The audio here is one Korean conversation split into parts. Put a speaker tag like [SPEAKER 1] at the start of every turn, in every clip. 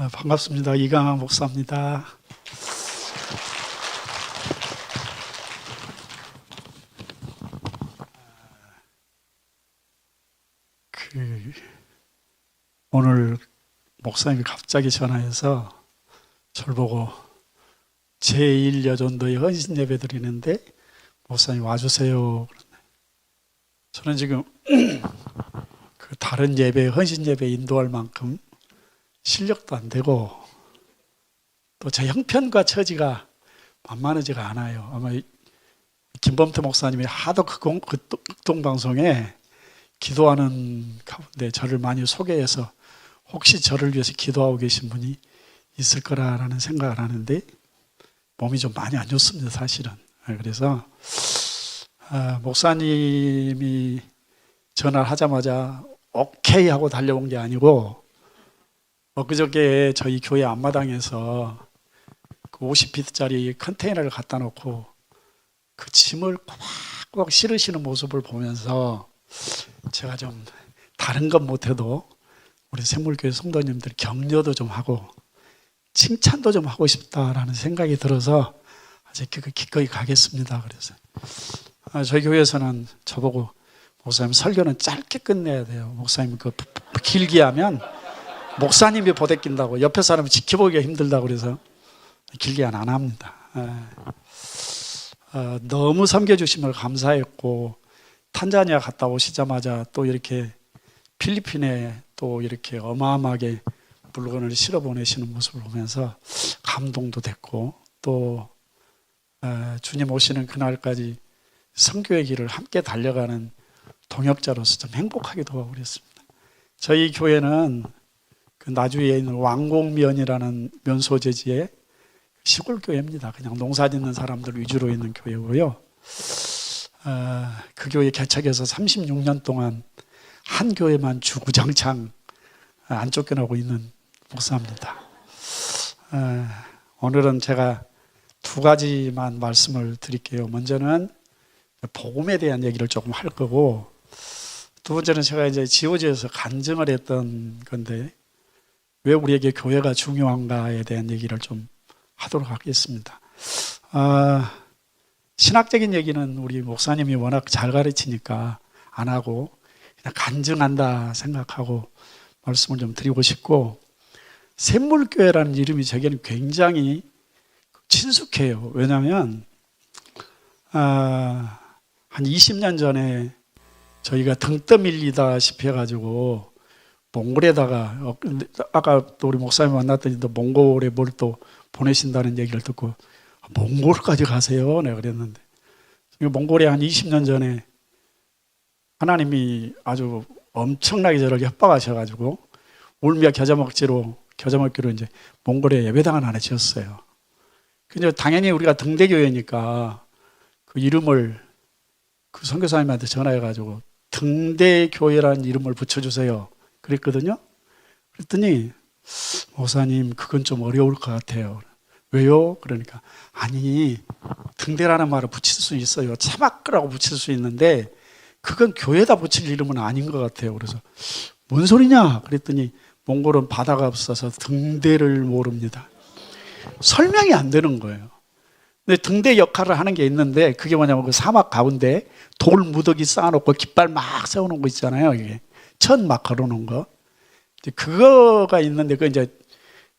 [SPEAKER 1] 반갑습니다. 이강학 목사입니다. 오늘 목사님이 갑자기 전화해서 저를 보고 제1여전도에 헌신 예배 드리는데 목사님 와주세요. 저는 지금 그 다른 예배, 헌신 예배 인도할 만큼 실력도 안 되고 또 제 형편과 처지가 만만하지가 않아요. 아마 김범태 목사님이 하도 극동방송에 기도하는 가운데 저를 많이 소개해서 혹시 저를 위해서 기도하고 계신 분이 있을 거라는 생각을 하는데 몸이 좀 많이 안 좋습니다, 사실은. 그래서 목사님이 전화를 하자마자 오케이 하고 달려온 게 아니고 그저께 저희 교회 앞마당에서 그 50피트짜리 컨테이너를 갖다 놓고 그 짐을 꼬박꼬박 실으시는 모습을 보면서 제가 좀 다른 건 못해도 우리 샘물교회 성도님들 격려도 좀 하고 칭찬도 좀 하고 싶다라는 생각이 들어서 아주 기꺼이 가겠습니다. 그래서 저희 교회에서는 저보고 목사님 설교는 짧게 끝내야 돼요. 목사님 그 길게 하면 목사님이 보대낀다고 옆에 사람이 지켜보기가 힘들다고 그래서 길게 안 합니다. 너무 섬겨주심을 감사했고 탄자니아 갔다 오시자마자 또 이렇게 필리핀에 또 이렇게 어마어마하게 물건을 실어 보내시는 모습을 보면서 감동도 됐고 또 주님 오시는 그날까지 선교의 길을 함께 달려가는 동역자로서 좀 행복하기도 하고 그랬습니다. 저희 교회는 그 나주에 있는 왕곡면이라는 면소재지의 시골 교회입니다. 그냥 농사 짓는 사람들 위주로 있는 교회고요. 그 교회 개척해서 36년 동안 한 교회만 주구장창 안 쫓겨나고 있는 목사입니다. 오늘은 제가 두 가지만 말씀을 드릴게요. 먼저는 복음에 대한 얘기를 조금 할 거고, 두 번째는 제가 이제 지오지에서 간증을 했던 건데 왜 우리에게 교회가 중요한가에 대한 얘기를 좀 하도록 하겠습니다. 신학적인 얘기는 우리 목사님이 워낙 잘 가르치니까 안 하고 그냥 간증한다 생각하고 말씀을 좀 드리고 싶고, 샘물교회라는 이름이 제게는 굉장히 친숙해요. 왜냐하면 한 20년 전에 저희가 등 떠밀리다시피 해가지고 몽골에다가 아까 또 우리 목사님 만났더니 또 몽골에 뭘 또 보내신다는 얘기를 듣고 몽골까지 가세요? 내가 그랬는데 몽골에 한 20년 전에 하나님이 아주 엄청나게 저를 협박하셔가지고 울며 겨자 먹기로 이제 몽골에 예배당을 하나 지었어요. 근데 당연히 우리가 등대교회니까 그 이름을 그 선교사님한테 전화해가지고 등대교회라는 이름을 붙여주세요. 그랬거든요. 그랬더니 목사님 그건 좀 어려울 것 같아요. 왜요? 그러니까 아니 등대라는 말을 붙일 수 있어요. 차박이라고 붙일 수 있는데 그건 교회에다 붙일 이름은 아닌 것 같아요. 그래서 뭔 소리냐? 그랬더니 몽골은 바다가 없어서 등대를 모릅니다. 설명이 안 되는 거예요. 근데 등대 역할을 하는 게 있는데 그게 뭐냐면 그 사막 가운데 돌 무더기 쌓아놓고 깃발 막 세우는 거 있잖아요. 이게 천 막 걸어놓은 거. 그거가 있는데 그 이제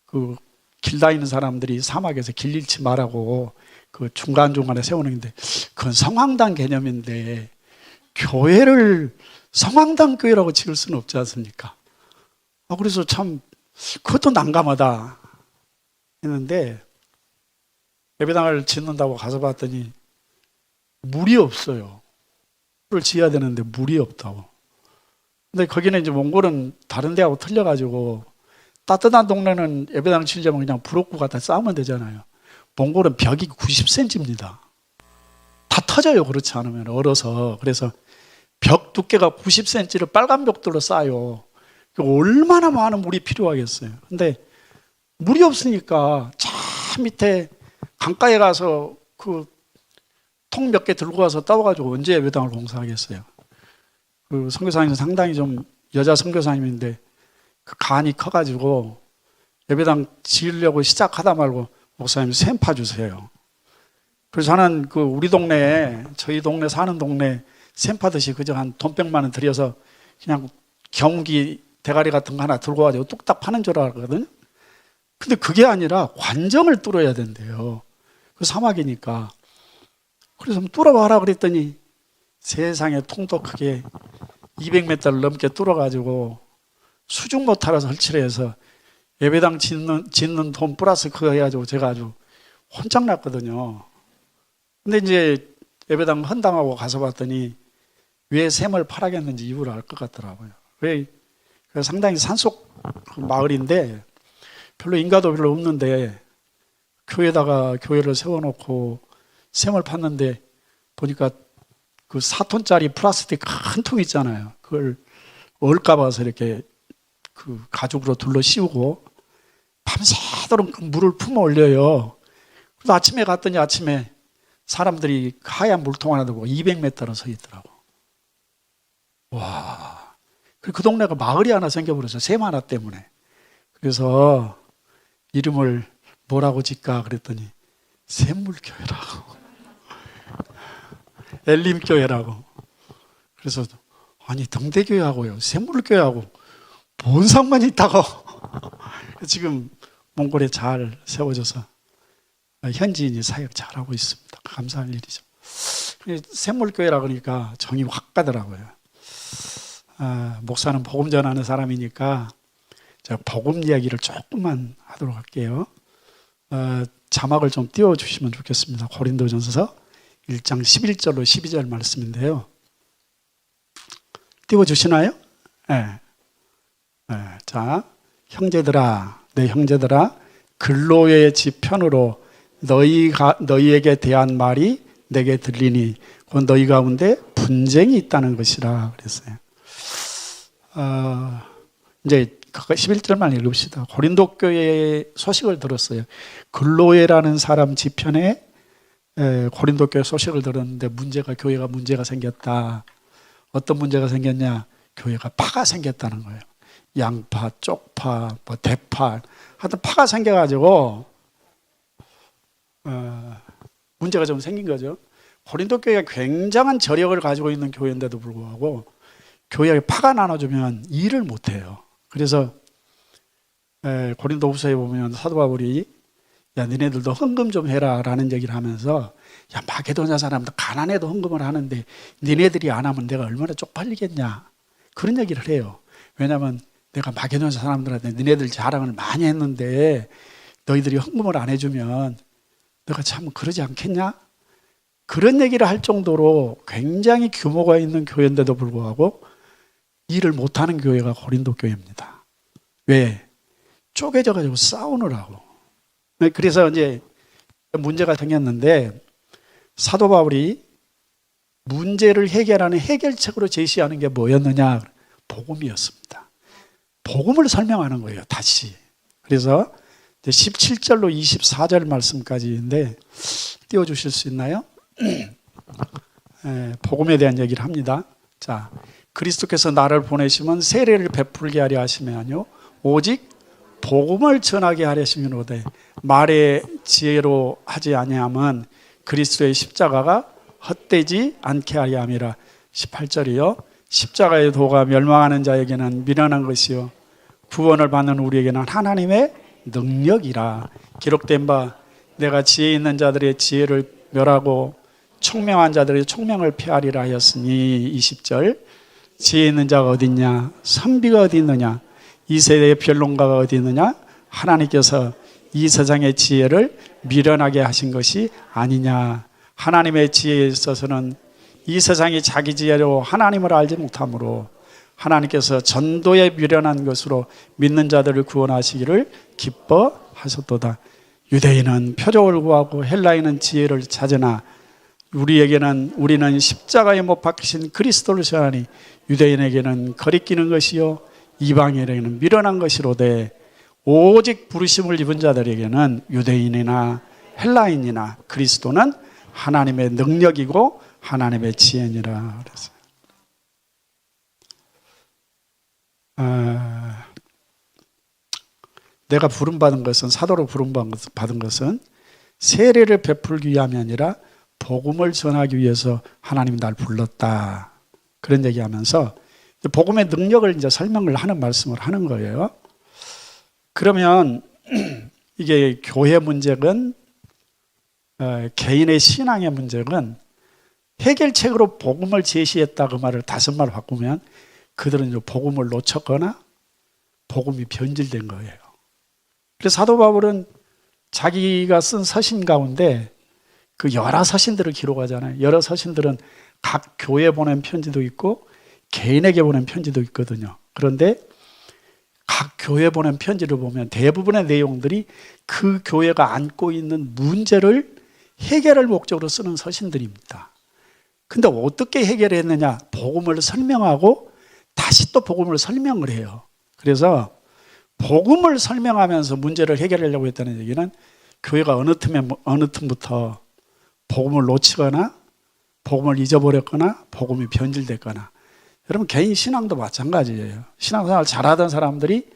[SPEAKER 1] 그 길 다니는 사람들이 사막에서 길 잃지 말라고 그 중간중간에 세우는 건데 그건 성황당 개념인데 교회를 성황당 교회라고 지을 수는 없지 않습니까? 그래서 참 그것도 난감하다 했는데 예배당을 짓는다고 가서 봤더니 물이 없어요. 물을 지어야 되는데 물이 없다고. 근데 거기는 이제 몽골은 다른 데하고 틀려가지고 따뜻한 동네는 예배당 치려면 그냥 부엌구 갖다 쌓으면 되잖아요. 몽골은 벽이 90cm입니다. 다 터져요. 그렇지 않으면 얼어서. 그래서 벽 두께가 90cm를 빨간 벽돌로 쌓아요. 얼마나 많은 물이 필요하겠어요. 근데 물이 없으니까 저 밑에 강가에 가서 그 통 몇 개 들고 가서 떠와가지고 언제 예배당을 공사하겠어요. 그 선교사님은 상당히 좀 여자 선교사님인데 그 간이 커가지고 예배당 지으려고 시작하다 말고 목사님 샘파 주세요. 그래서 저는 그 우리 동네에, 저희 동네 사는 동네 샘파듯이 그저 한 돈 100만 원 들여서 그냥 경운기 대가리 같은 거 하나 들고 가지고 뚝딱 파는 줄 알거든요. 근데 그게 아니라 관정을 뚫어야 된대요. 그 사막이니까. 그래서 뚫어봐라 그랬더니 세상에 통도 크게 200m를 넘게 뚫어가지고 수중 모터라서 설치를 해서 예배당 짓는 돈 플러스 그거 해가지고 제가 아주 혼짝 났거든요. 근데 이제 예배당 헌당하고 가서 봤더니 왜 샘을 파라겠는지 이유를 알 것 같더라고요. 왜? 상당히 산속 마을인데 별로 인가도 별로 없는데 교회에다가 교회를 세워놓고 샘을 팠는데 보니까 그 4톤짜리 플라스틱 큰 통 있잖아요. 그걸 얼까봐서 이렇게 그 가죽으로 둘러 씌우고 밤새도록 그 물을 품어 올려요. 그래서 아침에 갔더니 아침에 사람들이 하얀 물통 하나 들고 200m로 서 있더라고. 와. 그 동네가 마을이 하나 생겨버렸어요. 샘 하나 때문에. 그래서 이름을 뭐라고 짓까 그랬더니 샘물교회라고. 엘림교회라고. 그래서 아니 등대교회하고요 샘물교회하고 뭔 상관이 있다고. 지금 몽골에 잘 세워져서 현지인이 사역 잘하고 있습니다. 감사할 일이죠. 샘물교회라 그러니까 정이 확 가더라고요. 목사는 복음 전하는 사람이니까 제가 복음 이야기를 조금만 하도록 할게요. 자막을 좀 띄워주시면 좋겠습니다. 고린도전서 1장 11절로 12절 말씀인데요. 띄워주시나요? 네. 자, 형제들아, 내 형제들아, 근로의 지편으로 너희에게 대한 말이 내게 들리니 곧 너희 가운데 분쟁이 있다는 것이라 그랬어요. 이제 11절만 읽읍시다. 고린도 교회의 소식을 들었어요. 근로에라는 사람 지편에 고린도 교회 소식을 들었는데 교회가 문제가 생겼다. 어떤 문제가 생겼냐? 교회가 파가 생겼다는 거예요. 양파, 쪽파, 뭐 대파, 하여튼 파가 생겨가지고 문제가 좀 생긴 거죠. 고린도 교회가 굉장한 저력을 가지고 있는 교회인데도 불구하고 교회에 파가 나눠주면 일을 못해요. 그래서 고린도후서에 보면 사도 바울이 야 너네들도 헌금 좀 해라 라는 얘기를 하면서 야 마게도냐 사람들 가난해도 헌금을 하는데 너네들이 안 하면 내가 얼마나 쪽팔리겠냐 그런 얘기를 해요. 왜냐하면 내가 마게도냐 사람들한테 너네들 자랑을 많이 했는데 너희들이 헌금을 안 해주면 내가 참 그러지 않겠냐 그런 얘기를 할 정도로 굉장히 규모가 있는 교회인데도 불구하고 일을 못하는 교회가 고린도 교회입니다. 왜? 쪼개져 가지고 싸우느라고. 그래서 이제 문제가 생겼는데 사도 바울이 문제를 해결하는 해결책으로 제시하는 게 뭐였느냐? 복음이었습니다. 복음을 설명하는 거예요, 다시. 그래서 17절로 24절 말씀까지인데 띄워주실 수 있나요? 복음에 대한 얘기를 합니다. 자, 그리스도께서 나를 보내시면 세례를 베풀게 하려 하시면요 오직 복음을 전하게 하려 하시면로되 말의 지혜로 하지 아니함은 그리스도의 십자가가 헛되지 않게 하려 함이라. 18절이요 십자가의 도가 멸망하는 자에게는 미련한 것이요 구원을 받는 우리에게는 하나님의 능력이라. 기록된 바 내가 지혜 있는 자들의 지혜를 멸하고 총명한 자들의 총명을 폐하리라 하였으니. 20절 지혜 있는 자가 어디 있냐? 선비가 어디 있느냐? 이 세대의 변론가가 어디 있느냐? 하나님께서 이 세상의 지혜를 미련하게 하신 것이 아니냐. 하나님의 지혜에 있어서는 이 세상이 자기 지혜로 하나님을 알지 못하므로 하나님께서 전도에 미련한 것으로 믿는 자들을 구원하시기를 기뻐하셨도다. 유대인은 표적을 구하고 헬라인은 지혜를 찾으나 우리는 십자가에 못 박히신 그리스도를 전하니 유대인에게는 거리끼는 것이요 이방인에게는 미련한 것이로되 오직 부르심을 입은 자들에게는 유대인이나 헬라인이나 그리스도는 하나님의 능력이고 하나님의 지혜니라 그랬어요. 내가 부름받은 것은, 사도로 부름받은 것은 세례를 베풀기 위함이 아니라 복음을 전하기 위해서 하나님이 날 불렀다. 그런 얘기하면서 복음의 능력을 이제 설명을 하는 말씀을 하는 거예요. 그러면 이게 교회 문제건 개인의 신앙의 문제건 해결책으로 복음을 제시했다 그 말을 5말 바꾸면 그들은 이제 복음을 놓쳤거나 복음이 변질된 거예요. 그래서 사도 바울은 자기가 쓴 서신 가운데 그 여러 서신들을 기록하잖아요. 여러 서신들은 각 교회에 보낸 편지도 있고 개인에게 보낸 편지도 있거든요. 그런데 각 교회에 보낸 편지를 보면 대부분의 내용들이 그 교회가 안고 있는 문제를 해결할 목적으로 쓰는 서신들입니다. 근데 어떻게 해결했느냐? 복음을 설명하고 다시 또 복음을 설명을 해요. 그래서 복음을 설명하면서 문제를 해결하려고 했다는 얘기는 교회가 어느 틈부터 복음을 놓치거나 복음을 잊어버렸거나 복음이 변질됐거나, 여러분 개인 신앙도 마찬가지예요. 신앙생활 잘하던 사람들이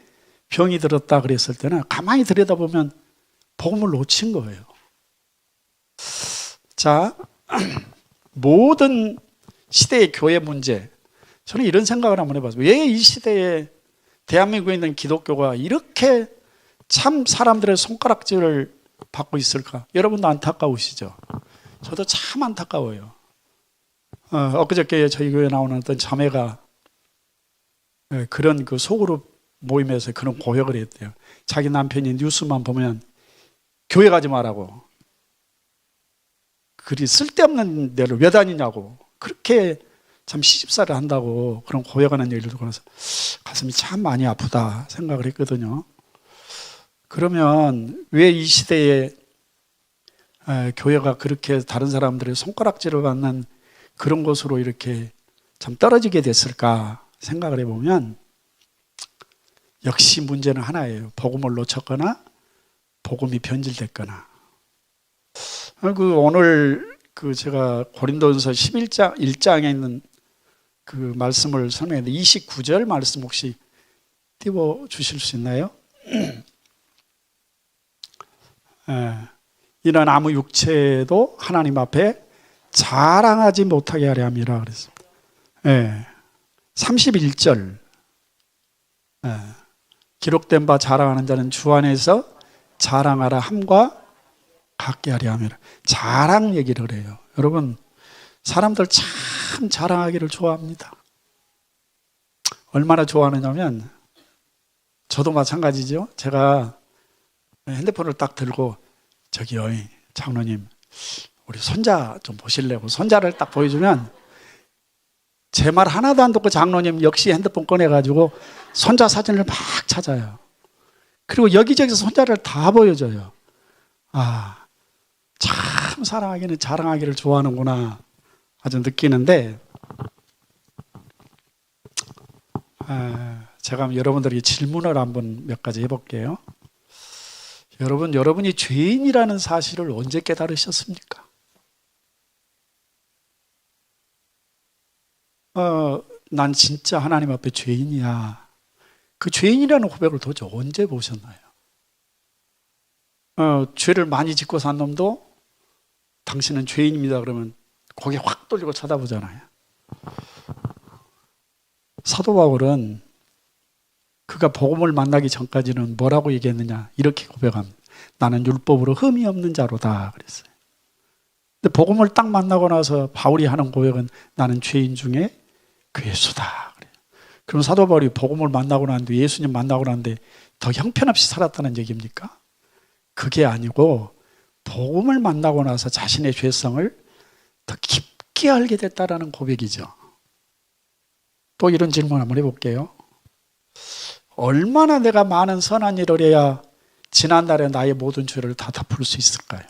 [SPEAKER 1] 병이 들었다 그랬을 때는 가만히 들여다보면 복음을 놓친 거예요. 자, 모든 시대의 교회 문제, 저는 이런 생각을 한번 해봤어요. 왜 이 시대에 대한민국에 있는 기독교가 이렇게 참 사람들의 손가락질을 받고 있을까? 여러분도 안타까우시죠? 저도 참 안타까워요. 엊그저께 저희 교회에 나오는 어떤 자매가 그런 그 소그룹 모임에서 그런 고백을 했대요. 자기 남편이 뉴스만 보면 교회 가지 말라고, 그리 쓸데없는 데를 왜 다니냐고, 그렇게 참 시집살이를 한다고 그런 고백하는 얘기를 듣고 나서 가슴이 참 많이 아프다 생각을 했거든요. 그러면 왜 이 시대에 교회가 그렇게 다른 사람들의 손가락질을 받는 그런 곳으로 이렇게 참 떨어지게 됐을까 생각을 해보면 역시 문제는 하나예요. 복음을 놓쳤거나 복음이 변질됐거나. 오늘 제가 고린도전서 11장 1장에 있는 그 말씀을 설명했는데 29절 말씀 혹시 띄워 주실 수 있나요? 이는 아무 육체도 하나님 앞에 자랑하지 못하게 하려 함이라 그랬습니다. 31절 기록된 바 자랑하는 자는 주 안에서 자랑하라 함과 같게 하려 함이라. 자랑 얘기를 해요. 여러분, 사람들 참 자랑하기를 좋아합니다. 얼마나 좋아하느냐면 저도 마찬가지죠. 제가 핸드폰을 딱 들고 저기요 장로님 우리 손자 좀 보실래요? 손자를 딱 보여주면 제 말 하나도 안 듣고 장로님 역시 핸드폰 꺼내가지고 손자 사진을 막 찾아요. 그리고 여기저기서 손자를 다 보여줘요. 아, 참 사랑하기는 자랑하기를 좋아하는구나 아주 느끼는데, 제가 여러분들에게 질문을 한번 몇 가지 해볼게요. 여러분이 죄인이라는 사실을 언제 깨달으셨습니까? 난 진짜 하나님 앞에 죄인이야. 그 죄인이라는 고백을 도대체 언제 보셨나요? 죄를 많이 짓고 산 놈도 당신은 죄인입니다 그러면 고개 확 돌리고 쳐다보잖아요. 사도 바울은 그가 복음을 만나기 전까지는 뭐라고 얘기했느냐 이렇게 고백합니다. 나는 율법으로 흠이 없는 자로다 그랬어요. 근데 복음을 딱 만나고 나서 바울이 하는 고백은 나는 죄인 중에 괴수다 그래요. 그럼 사도 바울이 복음을 만나고 난 뒤에 예수님 만나고 난 뒤에 더 형편없이 살았다는 얘기입니까? 그게 아니고 복음을 만나고 나서 자신의 죄성을 더 깊게 알게 됐다라는 고백이죠. 또 이런 질문 한번 해볼게요. 얼마나 내가 많은 선한 일을 해야 지난날에 나의 모든 죄를 다 덮을 수 있을까요?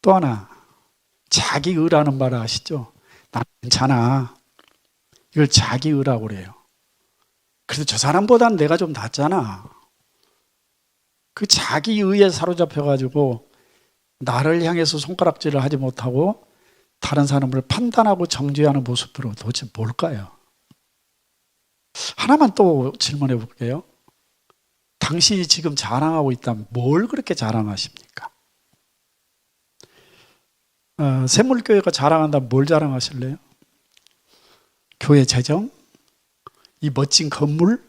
[SPEAKER 1] 또 하나, 자기의라는 말 아시죠? 나 괜찮아. 이걸 자기의라고 그래요. 그래도 저 사람보다는 내가 좀 낫잖아. 그 자기의에 사로잡혀가지고 나를 향해서 손가락질을 하지 못하고 다른 사람을 판단하고 정죄하는 모습들은 도대체 뭘까요? 하나만 또 질문해 볼게요. 당신이 지금 자랑하고 있다면 뭘 그렇게 자랑하십니까? 샘물교회가 자랑한다면 뭘 자랑하실래요? 교회 재정? 이 멋진 건물?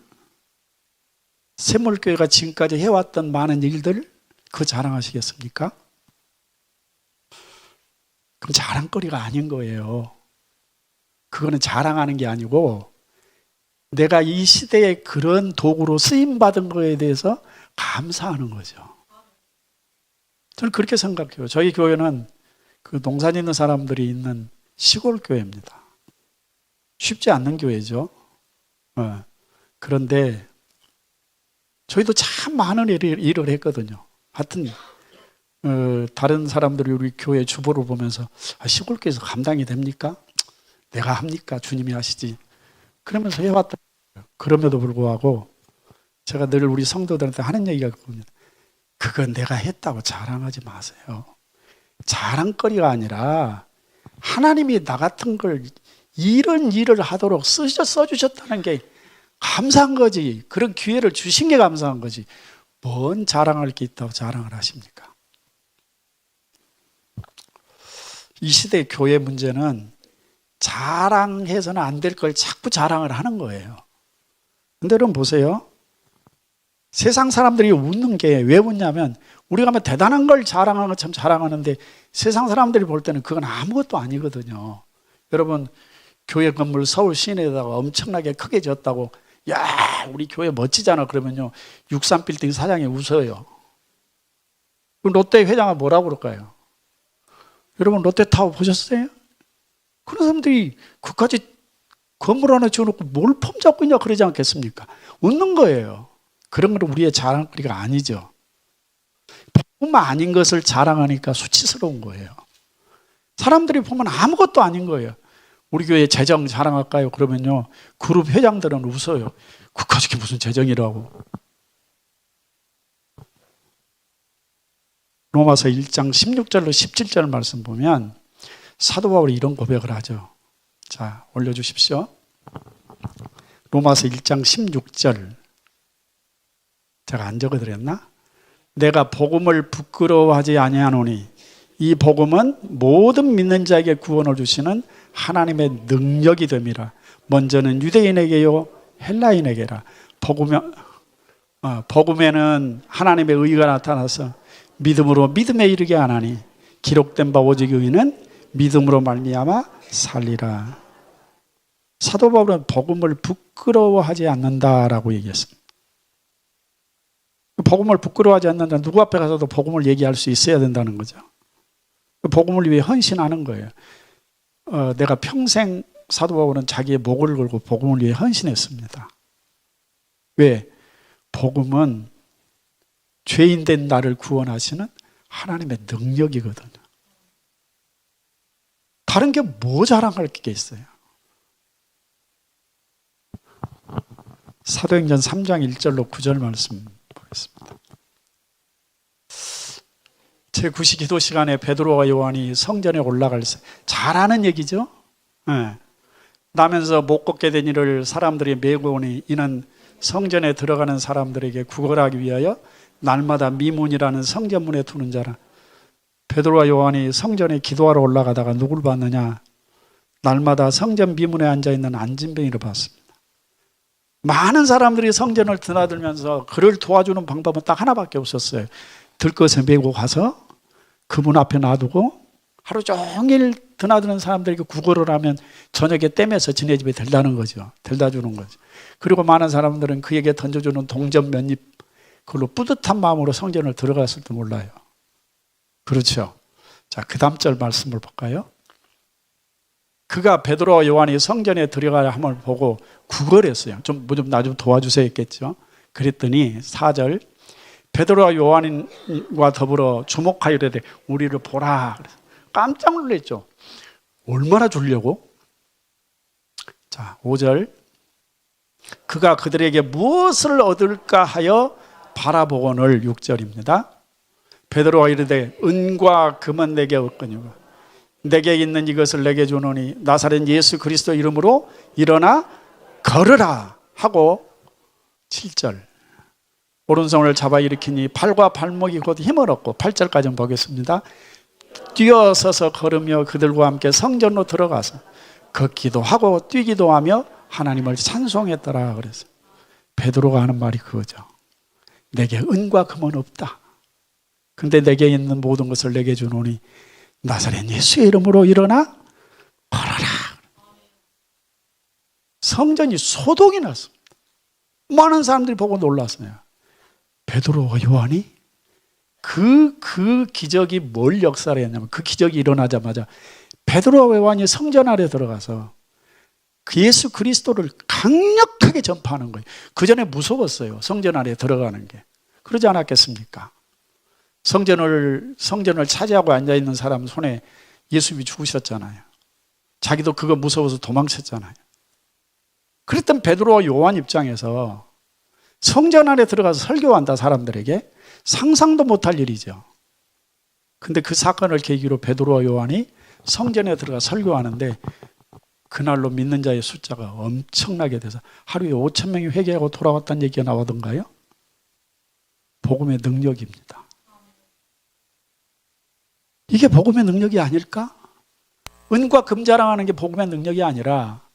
[SPEAKER 1] 샘물교회가 지금까지 해왔던 많은 일들? 그거 자랑하시겠습니까? 그럼 자랑거리가 아닌 거예요. 그거는 자랑하는 게 아니고 내가 이 시대에 그런 도구로 쓰임받은 거에 대해서 감사하는 거죠. 저는 그렇게 생각해요. 저희 교회는 그 농산 있는 사람들이 있는 시골 교회입니다. 쉽지 않는 교회죠. 그런데 저희도 참 많은 일을 했거든요. 하여튼 다른 사람들이 우리 교회 주보를 보면서 시골교회에서 감당이 됩니까? 내가 합니까? 주님이 하시지. 그러면서 해왔다. 그럼에도 불구하고 제가 늘 우리 성도들한테 하는 얘기가 그겁니다. 그건 내가 했다고 자랑하지 마세요. 자랑거리가 아니라 하나님이 나 같은 걸 이런 일을 하도록 써주셨다는 게 감사한 거지. 그런 기회를 주신 게 감사한 거지. 뭔 자랑할 게 있다고 자랑을 하십니까? 이 시대의 교회 문제는 자랑해서는 안 될 걸 자꾸 자랑을 하는 거예요. 근데 여러분 보세요. 세상 사람들이 웃는 게 왜 웃냐면 우리가 뭐 대단한 걸 자랑하는 것처럼 자랑하는데 세상 사람들이 볼 때는 그건 아무것도 아니거든요. 여러분 교회 건물 서울 시내에다가 엄청나게 크게 지었다고 야 우리 교회 멋지잖아 그러면요 63빌딩 사장이 웃어요. 그럼 롯데 회장은 뭐라고 그럴까요? 여러분 롯데타워 보셨어요? 그런 사람들이 그까지 건물 하나 지어놓고 뭘 폼 잡고 있냐 그러지 않겠습니까? 웃는 거예요. 그런 건 우리의 자랑거리가 아니죠. 복음 아닌 것을 자랑하니까 수치스러운 거예요. 사람들이 보면 아무것도 아닌 거예요. 우리 교회 재정 자랑할까요? 그러면요 그룹 회장들은 웃어요. 그까짓 무슨 재정이라고. 로마서 1장 16절로 17절 말씀 보면 사도 바울이 이런 고백을 하죠. 자, 올려주십시오. 로마서 1장 16절. 제가 안 적어드렸나? 내가 복음을 부끄러워하지 아니하노니 이 복음은 모든 믿는 자에게 구원을 주시는 하나님의 능력이 됨이라. 먼저는 유대인에게요 헬라인에게라. 복음에는 하나님의 의가 나타나서 믿음으로 믿음에 이르게 하나니 기록된 바 오직 의인은 믿음으로 말미암아 살리라. 사도 바울은 복음을 부끄러워하지 않는다라고 얘기했습니다. 복음을 부끄러워하지 않는다. 누구 앞에 가서도 복음을 얘기할 수 있어야 된다는 거죠. 복음을 위해 헌신하는 거예요. 내가 평생 사도 바울은 자기의 목을 걸고 복음을 위해 헌신했습니다. 왜? 복음은 죄인된 나를 구원하시는 하나님의 능력이거든요. 다른 게 뭐 자랑할 게 있어요? 사도행전 3장 1절로 9절 말씀 보겠습니다. 제9시 기도 시간에 베드로와 요한이 성전에 올라갈 때 잘하는 얘기죠. 네. 나면서 못 걷게 된 이를 사람들이 메고 오니 이는 성전에 들어가는 사람들에게 구걸하기 위하여 날마다 미문이라는 성전문에 두는 자라. 베드로와 요한이 성전에 기도하러 올라가다가 누굴 봤느냐? 날마다 성전 미문에 앉아있는 안진뱅이를 봤습니다. 많은 사람들이 성전을 드나들면서 그를 도와주는 방법은 딱 하나밖에 없었어요. 들것에 메고 가서 그분 앞에 놔두고 하루 종일 드나드는 사람들에게 구걸을 하면 저녁에 떼면서 지네 집에 데려다는 거죠. 데려다 주는 거죠. 그리고 많은 사람들은 그에게 던져주는 동전 몇 입 그걸로 뿌듯한 마음으로 성전을 들어갔을지 몰라요. 그렇죠. 자, 그 다음 절 말씀을 볼까요? 그가 베드로와 요한이 성전에 들어가야 함을 보고 구걸했어요. 나 좀 도와주세요 했겠죠. 그랬더니 4절 베드로와 요한과 더불어 주목하여 이르되 우리를 보라. 깜짝 놀랐죠. 얼마나 주려고? 자, 5절 그가 그들에게 무엇을 얻을까 하여 바라보거늘 6절입니다. 베드로가 이르되 은과 금은 내게 없거니와 내게 있는 이것을 내게 주노니 나사렛 예수 그리스도 이름으로 일어나 걸으라. 하고 7절 오른손을 잡아 일으키니 팔과 발목이 곧 힘을 얻고 8절까지 보겠습니다. 뛰어서서 걸으며 그들과 함께 성전으로 들어가서 걷기도 하고 뛰기도 하며 하나님을 찬송했더라. 그래서 베드로가 하는 말이 그거죠. 내게 은과 금은 없다. 근데 내게 있는 모든 것을 내게 주노니 나사렛 예수의 이름으로 일어나 걸어라. 성전이 소동이 났습니다. 많은 사람들이 보고 놀랐어요. 베드로와 요한이 그 기적이 뭘 역사를 했냐면 그 기적이 일어나자마자 베드로와 요한이 성전 안에 들어가서 그 예수 그리스도를 강력하게 전파하는 거예요. 그 전에 무서웠어요. 성전 안에 들어가는 게. 그러지 않았겠습니까? 성전을 차지하고 앉아있는 사람 손에 예수님이 죽으셨잖아요. 자기도 그거 무서워서 도망쳤잖아요. 그랬던 베드로와 요한 입장에서 성전 안에 들어가서 설교한다 사람들에게 상상도 못할 일이죠. 근데 그 사건을 계기로 베드로와 요한이 성전에 들어가 설교하는데 그날로 믿는 자의 숫자가 엄청나게 돼서 하루에 5,000명이 회개하고 돌아왔다는 얘기가 나오던가요? 복음의 능력입니다. 이게 복음의 능력이 아닐까? 은과 금 자랑하는 게 복음의 능력이 아니라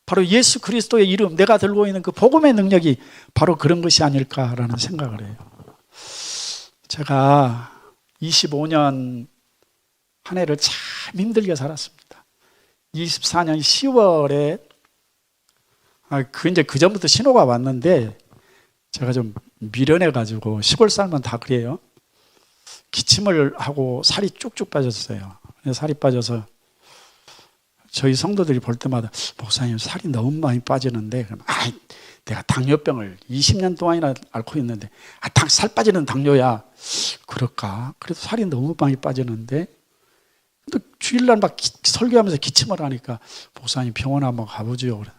[SPEAKER 1] 바로 예수 그리스도의 이름, 내가 들고 있는 그 복음의 능력이 바로 그런 것이 아닐까라는 생각을 해요. 제가 25년 한 해를 참 힘들게 살았습니다. 24년 10월에 이제 그 전부터 신호가 왔는데 제가 좀 미련해가지고 시골 사람은 다 그래요. 기침을 하고 살이 쭉쭉 빠졌어요. 살이 빠져서 저희 성도들이 볼 때마다 목사님 살이 너무 많이 빠지는데 그러면 내가 당뇨병을 20년 동안이나 앓고 있는데 살 빠지는 당뇨야. 그럴까? 그래도 살이 너무 많이 빠지는데 또 주일날 막 설교하면서 기침을 하니까 목사님 병원 한번 가보죠. 그래.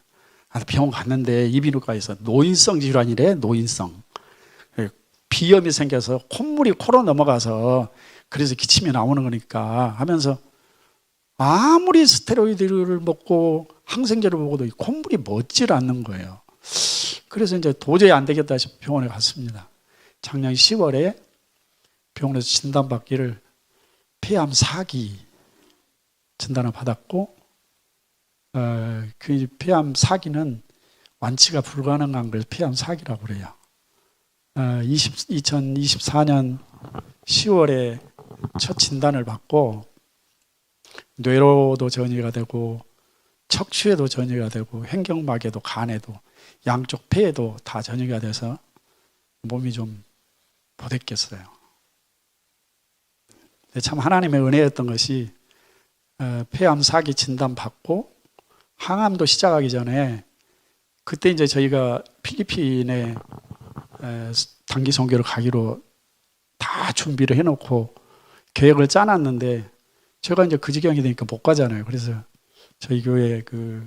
[SPEAKER 1] 병원 갔는데 이비인후과에서 노인성 질환이래. 노인성 비염이 생겨서 콧물이 코로 넘어가서 그래서 기침이 나오는 거니까 하면서 아무리 스테로이드를 먹고 항생제를 먹어도 콧물이 멎질 않는 거예요. 그래서 이제 도저히 안 되겠다 싶어 병원에 갔습니다. 작년 10월에 병원에서 진단받기를 폐암 4기 진단을 받았고 그 폐암 4기는 완치가 불가능한 걸 폐암 4기라고 그래요. 2024년 10월에 첫 진단을 받고 뇌로도 전이가 되고 척추에도 전이가 되고 횡격막에도 간에도 양쪽 폐에도 다 전이가 돼서 몸이 좀 보댔겠어요. 참 하나님의 은혜였던 것이 폐암 4기 진단 받고 항암도 시작하기 전에 그때 이제 저희가 필리핀에 단기 선교를 가기로 다 준비를 해놓고 계획을 짜놨는데 제가 이제 그 지경이 되니까 못 가잖아요. 그래서 저희 교회 그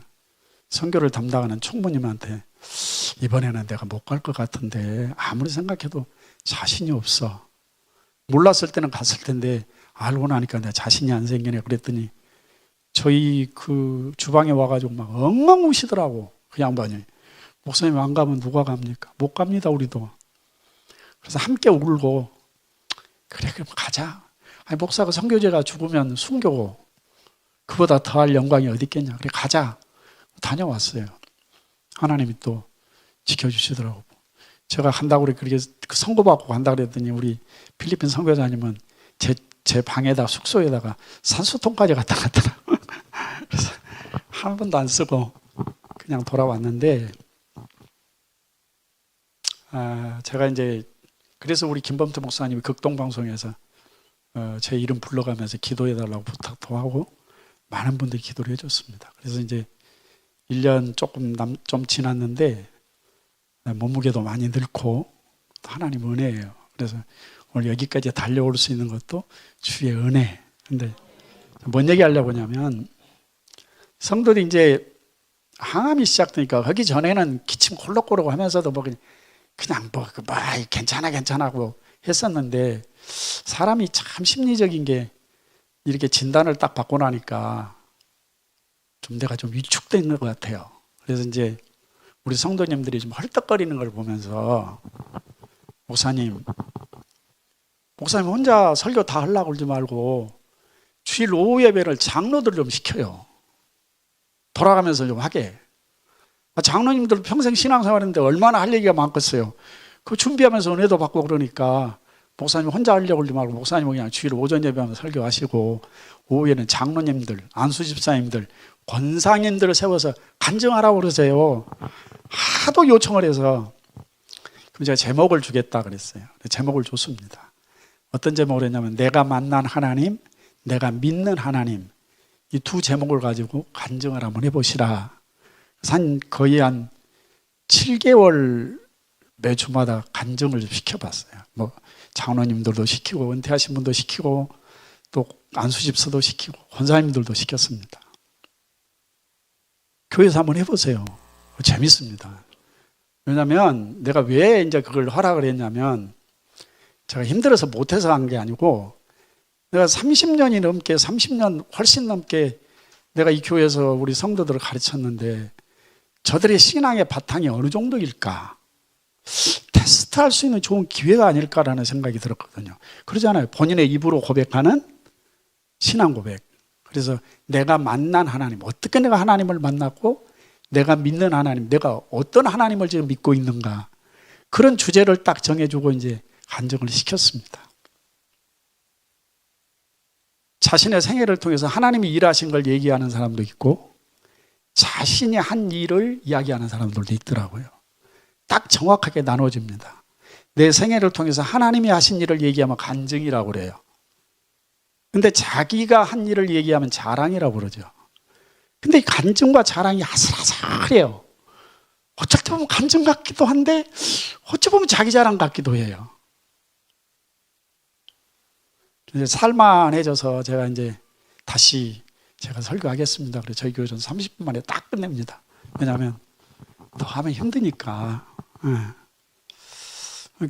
[SPEAKER 1] 선교를 담당하는 총무님한테 이번에는 내가 못 갈 것 같은데 아무리 생각해도 자신이 없어. 몰랐을 때는 갔을 텐데 알고 나니까 내가 자신이 안 생기네. 그랬더니 저희 그 주방에 와가지고 막 엉엉 우시더라고. 그 양반이. 목사님 안 가면 누가 갑니까? 못 갑니다 우리도. 그래서 함께 울고 그래 그럼 가자. 아니 목사가 선교제가 죽으면 순교고 그보다 더할 영광이 어디 있겠냐. 그래 가자. 다녀왔어요. 하나님이 또 지켜주시더라고. 제가 간다고 그렇게 선고받고 간다 그랬더니 우리 필리핀 선교사님은 제 방에다 숙소에다가 산소통까지 갖다 놨더라. 그래서 한 번도 안 쓰고 그냥 돌아왔는데 제가 이제 그래서 우리 김범태 목사님이 극동방송에서 제 이름 불러가면서 기도해달라고 부탁도 하고 많은 분들이 기도를 해줬습니다. 그래서 이제 1년 좀 지났는데 몸무게도 많이 늘고 하나님 은혜예요. 그래서 오늘 여기까지 달려올 수 있는 것도 주의 은혜. 근데 뭔 얘기 하려고 하냐면 성도들이 이제 항암이 시작되니까 하기 전에는 기침 콜록콜록 하면서도 그냥 괜찮아고 했었는데 사람이 참 심리적인 게 이렇게 진단을 딱 받고 나니까 좀 내가 좀 위축된 것 같아요. 그래서 이제 우리 성도님들이 좀 헐떡거리는 걸 보면서 목사님 혼자 설교 다 하려고 그러지 말고 주일 오후 예배를 장로들 좀 시켜요. 돌아가면서 좀 하게. 장로님들 평생 신앙생활했는데 얼마나 할 얘기가 많겠어요. 그 준비하면서 은혜도 받고 그러니까 목사님 혼자 하려고 그러지 말고 목사님은 그냥 주일 오전 예배하면서 설교하시고 오후에는 장로님들, 안수집사님들, 권사님들을 세워서 간증하라고 그러세요. 하도 요청을 해서 그럼 제가 제목을 주겠다 그랬어요. 제목을 줬습니다. 어떤 제목을 했냐면 내가 만난 하나님, 내가 믿는 하나님, 이 두 제목을 가지고 간증을 한번 해보시라. 거의 한 7개월 매주마다 간증을 좀 시켜봤어요. 뭐 장로님들도 시키고 은퇴하신 분도 시키고 또 안수집사도 시키고 권사님들도 시켰습니다. 교회에서 한번 해보세요. 재밌습니다. 왜냐하면 내가 왜 이제 그걸 허락을 했냐면 제가 힘들어서 못해서 한 게 아니고 내가 30년이 넘게 30년 훨씬 넘게 내가 이 교회에서 우리 성도들을 가르쳤는데 저들의 신앙의 바탕이 어느 정도일까 테스트할 수 있는 좋은 기회가 아닐까라는 생각이 들었거든요. 그러잖아요. 본인의 입으로 고백하는 신앙 고백. 그래서 내가 만난 하나님, 어떻게 내가 하나님을 만났고 내가 믿는 하나님, 내가 어떤 하나님을 지금 믿고 있는가, 그런 주제를 딱 정해주고 이제 간증을 시켰습니다. 자신의 생애를 통해서 하나님이 일하신 걸 얘기하는 사람도 있고 자신이 한 일을 이야기하는 사람들도 있더라고요. 딱 정확하게 나눠집니다. 내 생애를 통해서 하나님이 하신 일을 얘기하면 간증이라고 그래요. 근데 자기가 한 일을 얘기하면 자랑이라고 그러죠. 근데 이 간증과 자랑이 아슬아슬해요. 어쩔 때 보면 간증 같기도 한데 어찌 보면 자기 자랑 같기도 해요. 이제 살만해져서 제가 이제 다시 제가 설교하겠습니다. 그래서 저희 교회는 30분 만에 딱 끝냅니다. 왜냐하면 또 하면 힘드니까.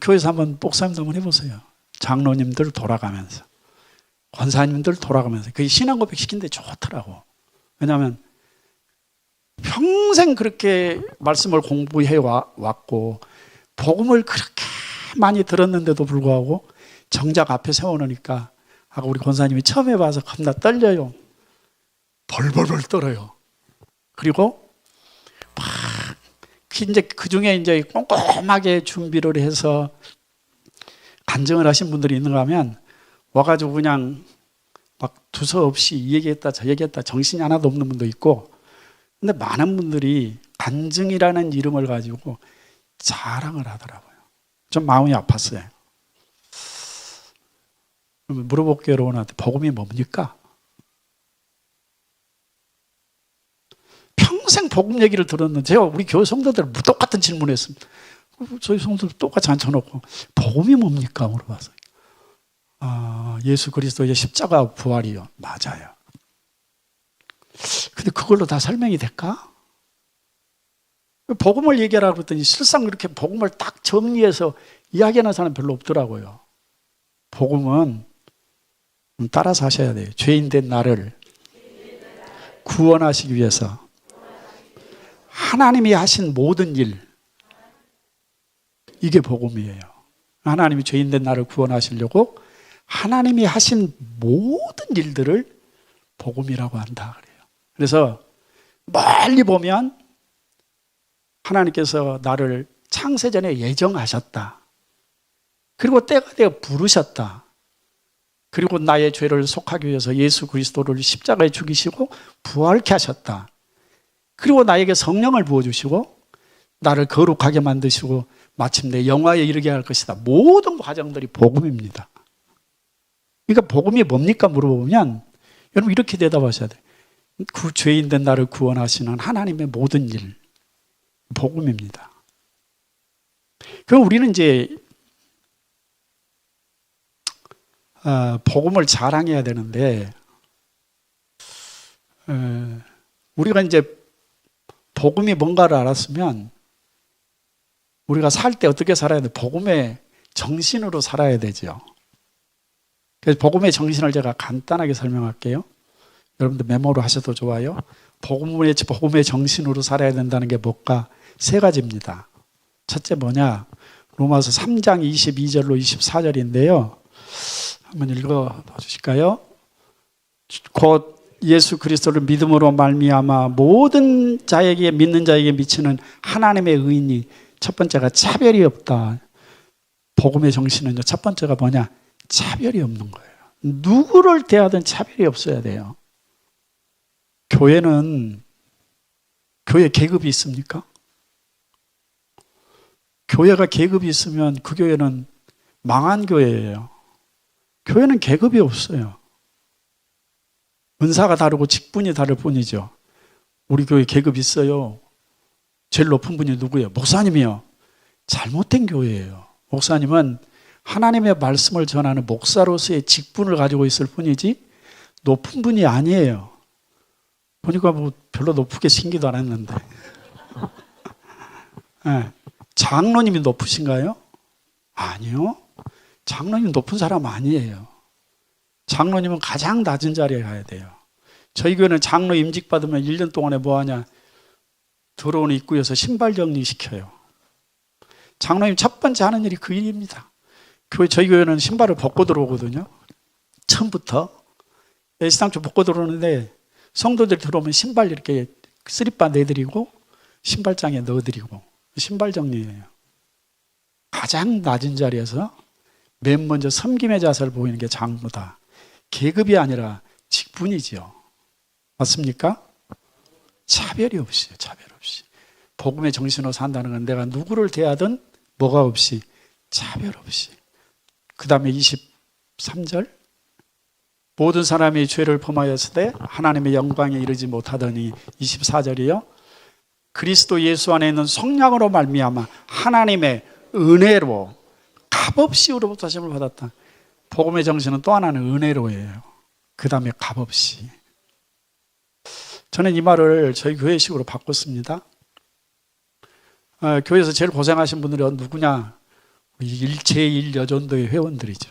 [SPEAKER 1] 교회에서 한번 목사님도 한번 해보세요. 장로님들 돌아가면서 권사님들 돌아가면서 그게 신앙 고백 시키는데 좋더라고. 왜냐하면 평생 그렇게 말씀을 공부해 왔고 복음을 그렇게 많이 들었는데도 불구하고 정작 앞에 세워놓으니까 아까 우리 권사님이 처음 해봐서 겁나 떨려요. 벌벌벌 떨어요. 그리고 막 이제 그 중에 이제 꼼꼼하게 준비를 해서 간증을 하신 분들이 있는가 하면 와가지고 그냥 막 두서없이 이 얘기했다 저 얘기했다 정신이 하나도 없는 분도 있고, 근데 많은 분들이 간증이라는 이름을 가지고 자랑을 하더라고요. 좀 마음이 아팠어요. 그러면 물어볼게요, 여러분한테. 복음이 뭡니까? 평생 복음 얘기를 들었는데 제가 우리 교회 성도들 똑같은 질문을 했습니다. 저희 성도들 똑같이 앉혀놓고 복음이 뭡니까? 물어봤어요. 예수 그리스도의 십자가 부활이요. 맞아요. 근데 그걸로 다 설명이 될까? 복음을 얘기하라고 그랬더니 실상 그렇게 복음을 딱 정리해서 이야기하는 사람 별로 없더라고요. 복음은 따라서 하셔야 돼요. 죄인 된 나를 구원하시기 위해서 하나님이 하신 모든 일, 이게 복음이에요. 하나님이 죄인 된 나를 구원하시려고 하나님이 하신 모든 일들을 복음이라고 한다 그래요. 그래서 멀리 보면 하나님께서 나를 창세전에 예정하셨다. 그리고 때가 되어 부르셨다. 그리고 나의 죄를 속하기 위해서 예수 그리스도를 십자가에 죽이시고 부활케 하셨다. 그리고 나에게 성령을 부어주시고 나를 거룩하게 만드시고 마침내 영화에 이르게 할 것이다. 모든 과정들이 복음입니다. 그러니까 복음이 뭡니까 물어보면 여러분 이렇게 대답하셔야 돼요. 그 죄인 된 나를 구원하시는 하나님의 모든 일, 복음입니다. 그럼 우리는 이제 복음을 자랑해야 되는데 우리가 이제 복음이 뭔가를 알았으면 우리가 살 때 어떻게 살아야 돼? 복음의 정신으로 살아야 되죠. 그래서 복음의 정신을 제가 간단하게 설명할게요. 여러분들 메모로 하셔도 좋아요. 복음의 정신으로 살아야 된다는 게 뭘까? 세 가지입니다. 첫째 뭐냐? 로마서 3장 22절로 24절인데요. 한번 읽어 주실까요? 곧 예수 그리스도를 믿음으로 말미암아 모든 자에게 믿는 자에게 미치는 하나님의 의인이 첫 번째가 차별이 없다. 복음의 정신은요. 첫 번째가 뭐냐? 차별이 없는 거예요. 누구를 대하든 차별이 없어야 돼요. 교회는 교회 계급이 있습니까? 교회가 계급이 있으면 그 교회는 망한 교회예요. 교회는 계급이 없어요. 은사가 다르고 직분이 다를 뿐이죠. 우리 교회 계급 있어요. 제일 높은 분이 누구예요? 목사님이요. 잘못된 교회예요. 목사님은 하나님의 말씀을 전하는 목사로서의 직분을 가지고 있을 뿐이지 높은 분이 아니에요. 보니까 뭐 별로 높게 생기도 않았는데. 네. 장로님이 높으신가요? 아니요. 장로님 높은 사람 아니에요. 장로님은 가장 낮은 자리에 가야 돼요. 저희 교회는 장로 임직 받으면 1년 동안에 뭐 하냐? 들어오는 입구에서 신발 정리시켜요. 장로님 첫 번째 하는 일이 그 일입니다. 저희 교회는 신발을 벗고 들어오거든요. 처음부터. 시상초 벗고 들어오는데 성도들 들어오면 신발 이렇게 쓰리바 내드리고 신발장에 넣어드리고 신발 정리예요. 가장 낮은 자리에서 맨 먼저 섬김의 자세를 보이는 게 장로다. 계급이 아니라 직분이지요. 맞습니까? 차별이 없이요. 차별 없이. 복음의 정신으로 산다는 건 내가 누구를 대하든 뭐가 없이 차별 없이. 그 다음에 23절 모든 사람이 죄를 범하였을 때 하나님의 영광에 이르지 못하더니 24절이요. 그리스도 예수 안에 있는 성령으로 말미암아 하나님의 은혜로 값없이 의로부터 하심을 받았다. 복음의 정신은 또 하나는 은혜로예요. 그 다음에 값없이. 저는 이 말을 저희 교회식으로 바꿨습니다. 교회에서 제일 고생하신 분들이 누구냐? 제1 여전도의 회원들이죠.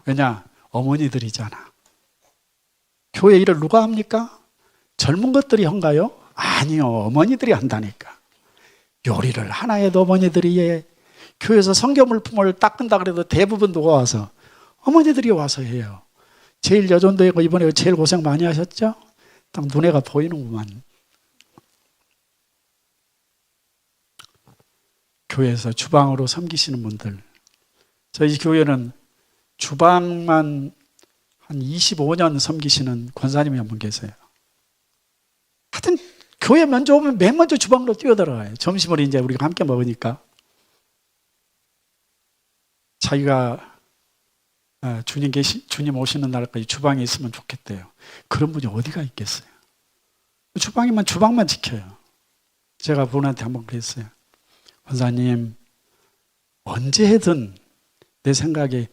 [SPEAKER 1] 왜냐? 어머니들이잖아. 교회 일을 누가 합니까? 젊은 것들이 한가요? 아니요. 어머니들이 한다니까. 요리를 하나 해도 어머니들이 해. 교회에서 성경물품을 닦은다 그래도 대부분 누가 와서? 어머니들이 와서 해요. 제일 여전도에 이번에 제일 고생 많이 하셨죠? 딱 눈에가 보이는구만. 교회에서 주방으로 섬기시는 분들. 저희 교회는 주방만 한 25년 섬기시는 권사님이 한 분 계세요. 하여튼 교회 먼저 오면 맨 먼저 주방으로 뛰어들어가요. 점심을 이제 우리가 함께 먹으니까. 자기가 주님 오시는 날까지 주방에 있으면 좋겠대요. 그런 분이 어디가 있겠어요? 주방만 지켜요. 제가 분한테 한번 그랬어요. 권사님, 언제든 내 생각에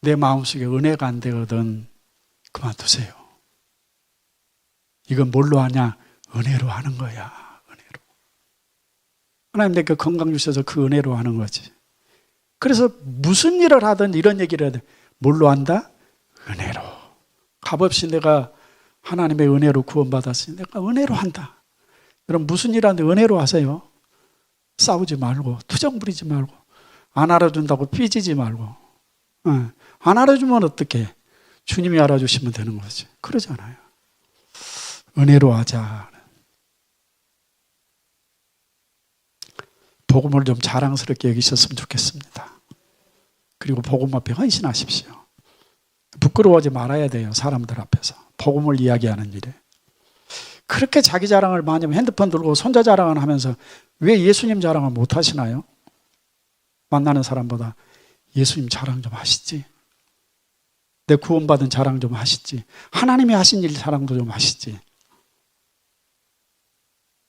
[SPEAKER 1] 내 마음속에 은혜가 안 되거든 그만두세요. 이건 뭘로 하냐? 은혜로 하는 거야. 은혜로. 하나님 내게 건강 주셔서 그 은혜로 하는 거지. 그래서 무슨 일을 하든 이런 얘기를 하든 뭘로 한다? 은혜로. 값없이 내가 하나님의 은혜로 구원받았으니 내가 은혜로 한다. 여러분 무슨 일 하든 은혜로 하세요. 싸우지 말고 투정 부리지 말고 안 알아준다고 삐지지 말고 안 알아주면 어떡해? 주님이 알아주시면 되는 거지. 그러잖아요. 은혜로 하자. 복음을 좀 자랑스럽게 여기셨으면 좋겠습니다. 그리고 복음 앞에 헌신하십시오. 부끄러워하지 말아야 돼요. 사람들 앞에서. 복음을 이야기하는 일에. 그렇게 자기 자랑을 많이 하면 핸드폰 들고 손자 자랑을 하면서 왜 예수님 자랑을 못 하시나요? 만나는 사람보다 예수님 자랑 좀 하시지. 내 구원받은 자랑 좀 하시지. 하나님이 하신 일 자랑도 좀 하시지.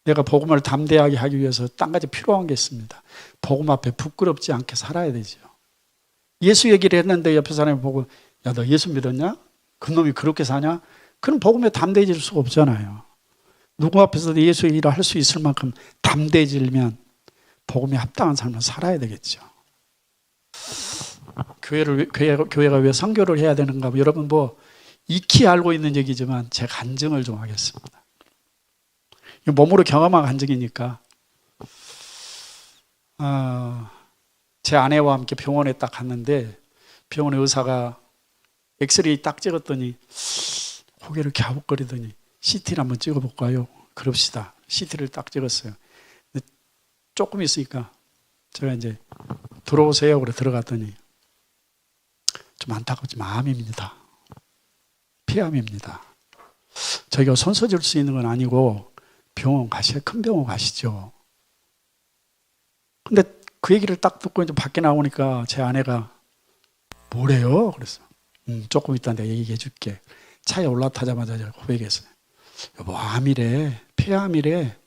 [SPEAKER 1] 내가 복음을 담대하게 하기 위해서 딴 가지 필요한 게 있습니다. 복음 앞에 부끄럽지 않게 살아야 되죠. 예수 얘기를 했는데 옆에 사람이 보고 야, 너 예수 믿었냐? 그놈이 그렇게 사냐? 그럼 복음에 담대해질 수가 없잖아요. 누구 앞에서도 예수 일을 할 수 있을 만큼 담대해지려면 복음에 합당한 삶을 살아야 되겠죠. 교회가 왜 선교를 해야 되는가? 여러분 뭐 익히 알고 있는 얘기지만 제가 간증을 좀 하겠습니다. 몸으로 경험한 간증이니까 제 아내와 함께 병원에 딱 갔는데 병원의 의사가 엑스레이 딱 찍었더니 고개를 갸웃거리더니 CT를 한번 찍어볼까요? 그럽시다. CT를 딱 찍었어요. 근데 조금 있으니까 제가 이제 들어오세요. 그래 들어갔더니 좀 안타깝지만 암입니다. 폐암입니다. 저희가 손서 줄 수 있는 건 아니고 병원 가셔야 큰 병원 가시죠. 근데 그 얘기를 딱 듣고 이제 밖에 나오니까 제 아내가 뭐래요? 그랬어. 조금 이따 내가 얘기해 줄게. 차에 올라타자마자 제가 고백했어요. 여보, 암이래. 폐암이래.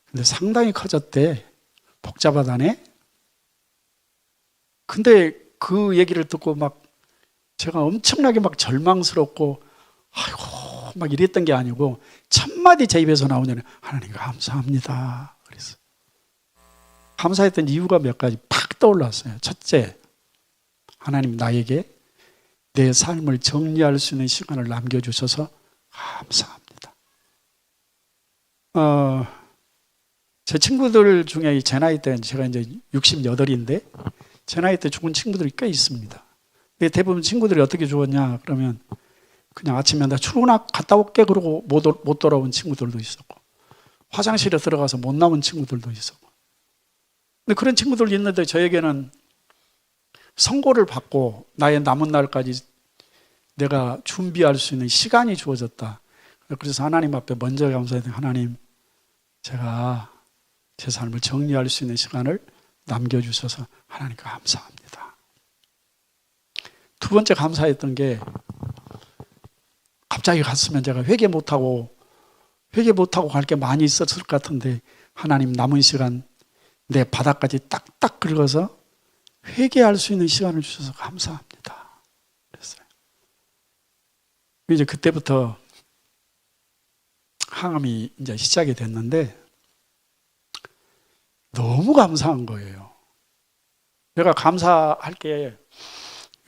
[SPEAKER 1] 근데 상당히 커졌대. 복잡하다네. 근데 그 얘기를 듣고 막 제가 엄청나게 막 절망스럽고 아이고 막 이랬던 게 아니고 첫마디 제 입에서 나오냐면 하나님 감사합니다. 그랬어요. 감사했던 이유가 몇 가지 팍 떠올랐어요. 첫째, 하나님 나에게 내 삶을 정리할 수 있는 시간을 남겨주셔서 감사합니다. 제 친구들 중에 제 나이 때 제가 이제 68인데 제 나이 때 죽은 친구들이 꽤 있습니다. 근데 대부분 친구들이 어떻게 죽었냐 그러면 그냥 아침에 나 출근 갔다 올게 그러고 못 돌아온 친구들도 있었고 화장실에 들어가서 못 나온 친구들도 있었고 근데 그런 친구들이 있는데 저에게는 선고를 받고 나의 남은 날까지 내가 준비할 수 있는 시간이 주어졌다. 그래서 하나님 앞에 먼저 감사해요. 하나님 제가 제 삶을 정리할 수 있는 시간을 남겨주셔서 하나님께 감사합니다. 두 번째 감사했던 게 갑자기 갔으면 제가 회개 못하고 갈 게 많이 있었을 것 같은데 하나님 남은 시간 내 바닥까지 딱딱 긁어서 회개할 수 있는 시간을 주셔서 감사합니다. 그랬어요. 이제 그때부터 항암이 이제 시작이 됐는데 너무 감사한 거예요. 제가 감사할 게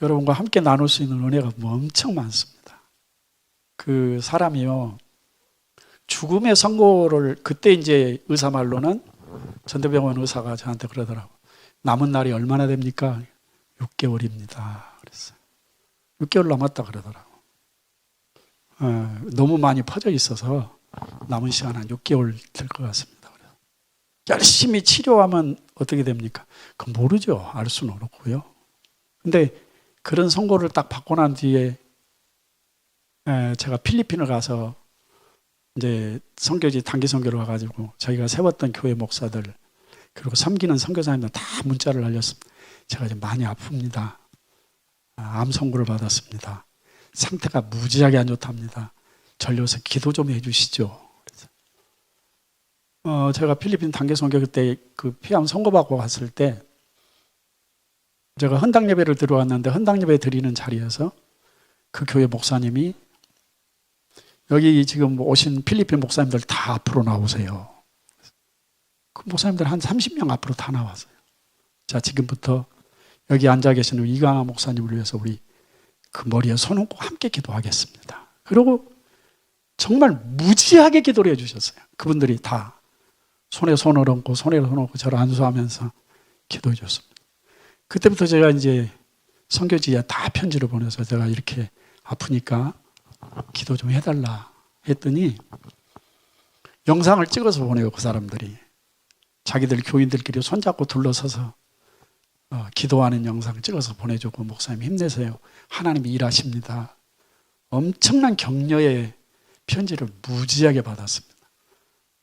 [SPEAKER 1] 여러분과 함께 나눌 수 있는 은혜가 엄청 많습니다. 그 사람이요. 죽음의 선고를 그때 이제 의사 말로는 전대병원 의사가 저한테 그러더라고. 남은 날이 얼마나 됩니까? 6개월입니다. 그랬어요. 6개월 남았다 그러더라고. 너무 많이 퍼져 있어서 남은 시간 한 6개월 될 것 같습니다. 열심히 치료하면 어떻게 됩니까? 그건 모르죠. 알 수는 없고요. 근데 그런 선고를 딱 받고 난 뒤에 제가 필리핀을 가서 이제 선교지 단기 선교를 와가지고 저희가 세웠던 교회 목사들 그리고 섬기는 선교사님들 다 문자를 날렸습니다. 제가 지금 많이 아픕니다. 암 선고를 받았습니다. 상태가 무지하게 안 좋답니다. 전려서 기도 좀 해주시죠. 제가 필리핀 단기 선교 그때 그 폐암 선고받고 갔을 때 제가 헌당 예배를 들어왔는데 헌당 예배 드리는 자리에서 그 교회 목사님이 여기 지금 오신 필리핀 목사님들 다 앞으로 나오세요. 그 목사님들 한 30명 앞으로 다 나왔어요. 자, 지금부터 여기 앉아 계시는 이강하 목사님을 위해서 우리 그 머리에 손 얹고 함께 기도하겠습니다. 그리고 정말 무지하게 기도를 해주셨어요. 그분들이 다 손에 손을 얹고 손에 손을 얹고 저를 안수하면서 기도해 줬습니다. 그때부터 제가 이제 선교지에 다 편지를 보내서 제가 이렇게 아프니까 기도 좀 해달라 했더니 영상을 찍어서 보내요. 그 사람들이 자기들 교인들끼리 손잡고 둘러서서 기도하는 영상을 찍어서 보내주고 목사님 힘내세요. 하나님이 일하십니다. 엄청난 격려의 편지를 무지하게 받았습니다.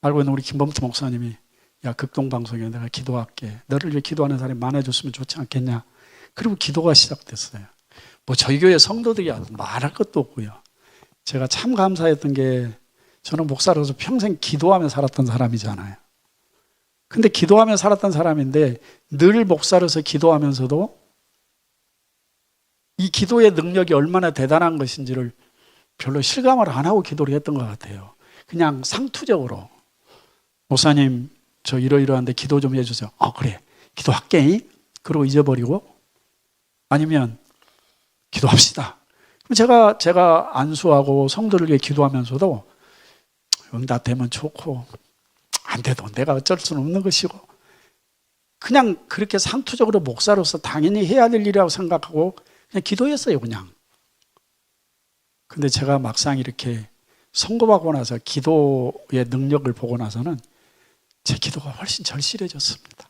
[SPEAKER 1] 알고 있는 우리 김범수 목사님이 야 극동방송에 내가 기도할게. 너를 위해 기도하는 사람이 많아졌으면 좋지 않겠냐. 그리고 기도가 시작됐어요. 뭐 저희 교회 성도들이 말할 것도 없고요. 제가 참 감사했던 게 저는 목사로서 평생 기도하며 살았던 사람이잖아요. 근데 기도하며 살았던 사람인데 늘 목사로서 기도하면서도 이 기도의 능력이 얼마나 대단한 것인지를 별로 실감을 안 하고 기도를 했던 것 같아요. 그냥 상투적으로 목사님 저 이러이러한데 기도 좀 해주세요. 그래 기도할게. 그러고 잊어버리고 아니면 기도합시다. 그럼 제가 안수하고 성도를 위해 기도하면서도 응답되면 좋고 안 돼도 내가 어쩔 수는 없는 것이고 그냥 그렇게 상투적으로 목사로서 당연히 해야 될 일이라고 생각하고 그냥 기도했어요, 그냥. 근데 제가 막상 이렇게 선고받고 나서 기도의 능력을 보고 나서는 제 기도가 훨씬 절실해졌습니다.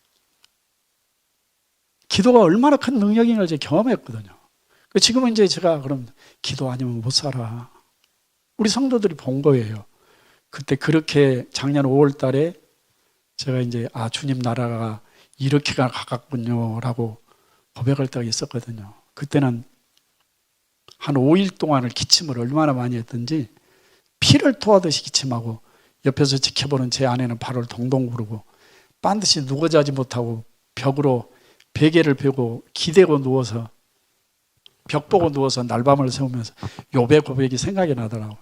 [SPEAKER 1] 기도가 얼마나 큰 능력인 걸 제가 경험했거든요. 지금은 이제 제가 그럼 기도 아니면 못 살아. 우리 성도들이 본 거예요. 그때 그렇게 작년 5월 달에 제가 이제 주님 나라가 이렇게가 가깝군요 라고 고백할 때가 있었거든요. 그때는 한 5일 동안을 기침을 얼마나 많이 했던지 피를 토하듯이 기침하고 옆에서 지켜보는 제 아내는 발을 동동 구르고 반드시 누워 자지 못하고 벽으로 베개를 펴고 기대고 누워서 벽 보고 누워서 날밤을 새우면서 욥의 고백이 생각이 나더라고요.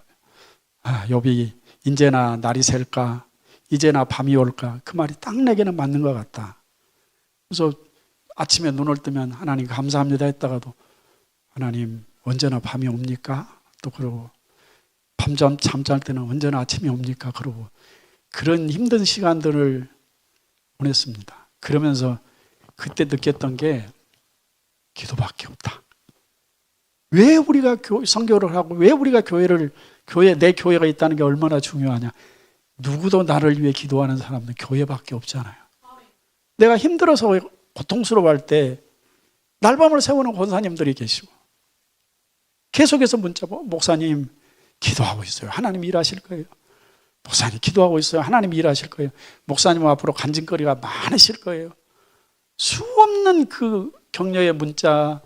[SPEAKER 1] 욥이 이제나 날이 셀까 이제나 밤이 올까 그 말이 딱 내게는 맞는 것 같다. 그래서 아침에 눈을 뜨면 하나님 감사합니다 했다가도 하나님 언제나 밤이 옵니까? 또 그러고 밤잠 잠잘 때는 언제나 아침이 옵니까? 그러고 그런 힘든 시간들을 보냈습니다. 그러면서 그때 느꼈던 게 기도밖에 없다. 왜 우리가 선교를 하고 왜 우리가 내 교회가 있다는 게 얼마나 중요하냐. 누구도 나를 위해 기도하는 사람은 교회밖에 없잖아요. 내가 힘들어서 고통스러워할 때 날밤을 새우는 권사님들이 계시고 계속해서 문자 목사님 기도하고 있어요. 하나님 일하실 거예요. 목사님 기도하고 있어요. 하나님 일하실 거예요. 목사님 앞으로 간증거리가 많으실 거예요. 수없는 그 격려의 문자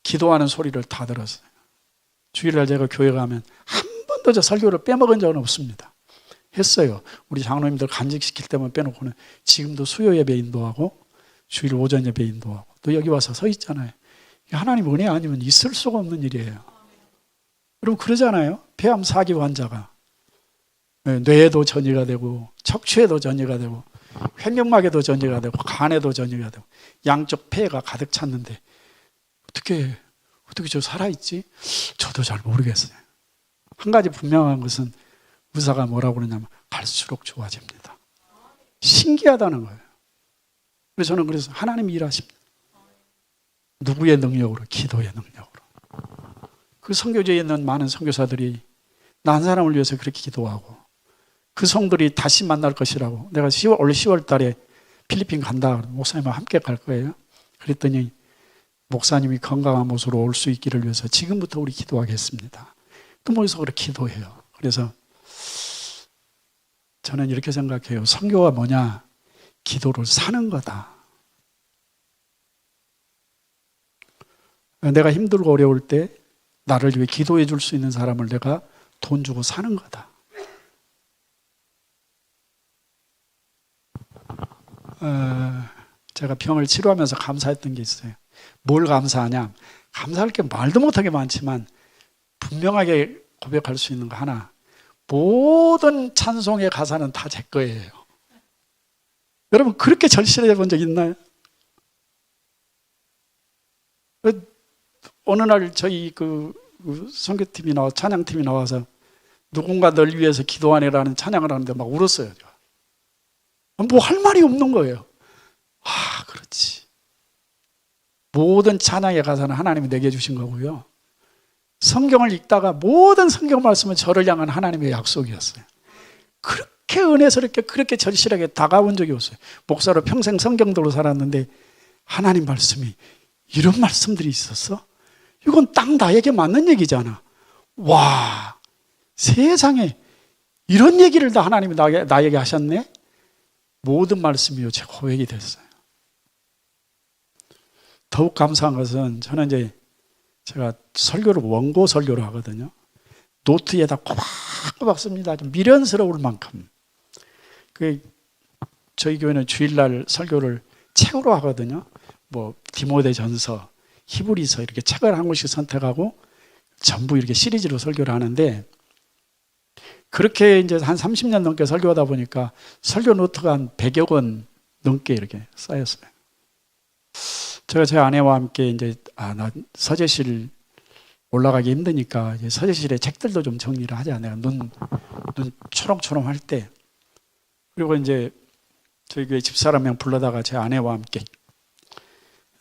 [SPEAKER 1] 기도하는 소리를 다 들었어요. 주일날 제가 교회 가면 한 번도 저 설교를 빼먹은 적은 없습니다. 했어요. 우리 장로님들 간직시킬 때만 빼놓고는 지금도 수요 예배 인도하고 주일 오전 예배 인도하고 또 여기 와서 서 있잖아요. 하나님 은혜 아니면 있을 수가 없는 일이에요. 여러분 그러잖아요. 폐암 4기 환자가 뇌에도 전이가 되고 척추에도 전이가 되고 횡격막에도 전이가 되고 간에도 전이가 되고 양쪽 폐가 가득 찼는데 어떻게 저 살아있지? 저도 잘 모르겠어요. 한 가지 분명한 것은 의사가 뭐라고 그러냐면 갈수록 좋아집니다. 신기하다는 거예요. 그래서 저는 그래서 하나님이 일하십니다. 누구의 능력으로? 기도의 능력으로. 그 선교지에 있는 많은 선교사들이 나 한 사람을 위해서 그렇게 기도하고 그 성들이 다시 만날 것이라고 내가 올 10월 달에 필리핀 간다. 목사님과 함께 갈 거예요. 그랬더니 목사님이 건강한 모습으로 올 수 있기를 위해서 지금부터 우리 기도하겠습니다. 또 모여서 그렇게 기도해요. 그래서 저는 이렇게 생각해요. 선교가 뭐냐? 기도를 사는 거다. 내가 힘들고 어려울 때 나를 위해 기도해 줄 수 있는 사람을 내가 돈 주고 사는 거다. 제가 병을 치료하면서 감사했던 게 있어요. 뭘 감사하냐? 감사할 게 말도 못하게 많지만 분명하게 고백할 수 있는 거 하나. 모든 찬송의 가사는 다 제 거예요. 여러분 그렇게 절실해 본 적 있나요? 어느 날 저희 그 선교팀이 찬양팀이 나와서 누군가 널 위해서 기도하네라는 찬양을 하는데 막 울었어요. 뭐 할 말이 없는 거예요. 그렇지. 모든 찬양의 가사는 하나님이 내게 주신 거고요. 성경을 읽다가 모든 성경 말씀은 저를 향한 하나님의 약속이었어요. 그렇게 은혜스럽게 그렇게 절실하게 다가온 적이 없어요. 목사로 평생 성경도로 살았는데 하나님 말씀이 이런 말씀들이 있었어? 이건 딱 나에게 맞는 얘기잖아. 와, 세상에 이런 얘기를 다 하나님이 나에게 하셨네? 모든 말씀이요 제 고백이 됐어요. 더욱 감사한 것은 저는 이제 제가 설교를 원고 설교를 하거든요. 노트에다 꼬박꼬박 씁니다. 좀 미련스러울 만큼. 저희 교회는 주일날 설교를 책으로 하거든요. 뭐 디모데전서, 히브리서 이렇게 책을 한 권씩 선택하고 전부 이렇게 시리즈로 설교를 하는데 그렇게 이제 한 30년 넘게 설교하다 보니까 설교 노트가 한 100여 권 넘게 이렇게 쌓였어요. 제가 제 아내와 함께 이제 나 서재실 올라가기 힘드니까 이제 서재실에 책들도 좀 정리를 하자. 내가 눈 초롱초롱 할 때. 그리고 이제 저희 교회 집사람 한 명 불러다가 제 아내와 함께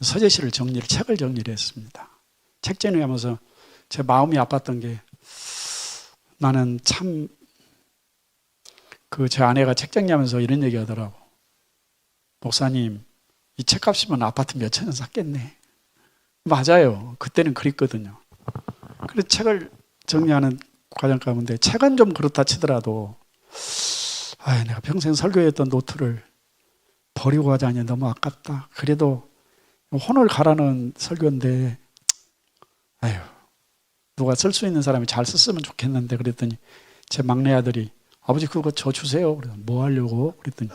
[SPEAKER 1] 서재실을 책을 정리를 했습니다. 책 정리하면서 제 마음이 아팠던 게, 나는 참 제 아내가 책 정리하면서 이런 얘기 하더라고. 목사님, 이 책값이면 아파트 몇 천원 샀겠네. 맞아요. 그때는 그랬거든요. 그래서 책을 정리하는 과정 가운데 책은 좀 그렇다 치더라도 내가 평생 설교했던 노트를 버리고 가자니 너무 아깝다. 그래도 혼을 가라는 설교인데 누가 쓸 수 있는 사람이 잘 썼으면 좋겠는데, 그랬더니 제 막내 아들이 아버지 그거 저 주세요. 그래서 뭐 하려고? 그랬더니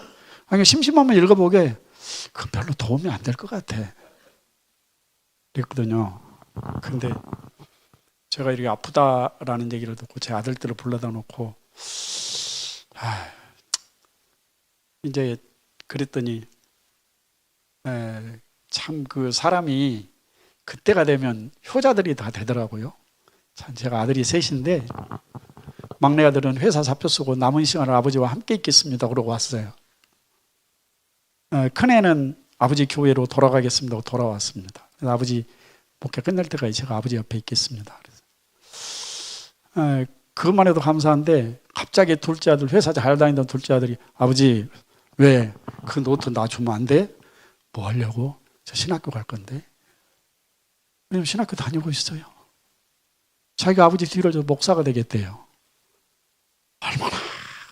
[SPEAKER 1] 심심하면 읽어보게. 그건 별로 도움이 안 될 것 같아. 그랬거든요. 근데 제가 이렇게 아프다라는 얘기를 듣고 제 아들들을 불러다 놓고 이제 그랬더니 참 그 사람이 그때가 되면 효자들이 다 되더라고요. 참 제가 아들이 셋인데 막내 아들은 회사 사표 쓰고 남은 시간을 아버지와 함께 있겠습니다 그러고 왔어요. 큰애는 아버지 교회로 돌아가겠습니다 하고 돌아왔습니다. 그래서 아버지 목회 끝날 때까지 제가 아버지 옆에 있겠습니다. 그것만 해도 감사한데 갑자기 둘째 아들, 회사 잘 다니던 둘째 아들이 아버지 왜 그 노트 나 주면 안 돼? 뭐 하려고? 저 신학교 갈 건데. 왜냐면 신학교 다니고 있어요. 자기가 아버지 뒤를 저 목사가 되겠대요. 얼마나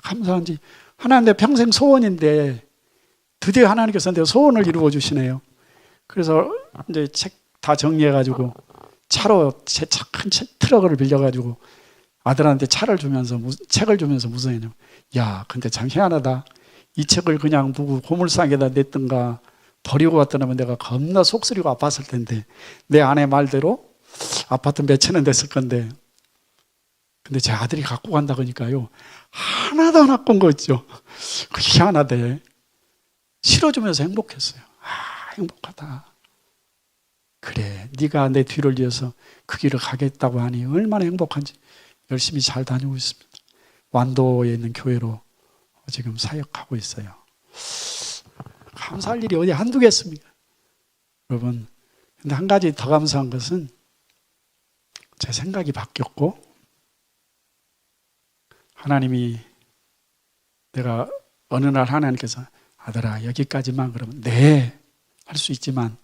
[SPEAKER 1] 감사한지. 하나님 내 평생 소원인데 드디어 하나님께서 내 소원을 이루어 주시네요. 그래서 이제 책 다 정리해가지고 차로 큰 트럭을 빌려가지고 아들한테 책을 주면서 무슨 얘기냐면, 야, 근데 참 희한하다. 이 책을 그냥 보고 고물상에다 냈던가 버리고 갔더라면 내가 겁나 속쓰리고 아팠을 텐데, 내 아내 말대로 아파트 몇 천원 됐을 건데, 근데 제 아들이 갖고 간다 그러니까요, 하나도 안 갖고 온 거 있죠. 그 희한하대. 실어주면서 행복했어요. 행복하다. 그래, 네가 내 뒤를 이어서 그 길을 가겠다고 하니 얼마나 행복한지. 열심히 잘 다니고 있습니다. 완도에 있는 교회로 지금 사역하고 있어요. 감사할 일이 어디 한두 개겠습니까? 여러분, 근데 한 가지 더 감사한 것은 제 생각이 바뀌었고, 하나님이, 내가 어느 날 하나님께서 아들아 여기까지만 그러면 네 할 수 있지만,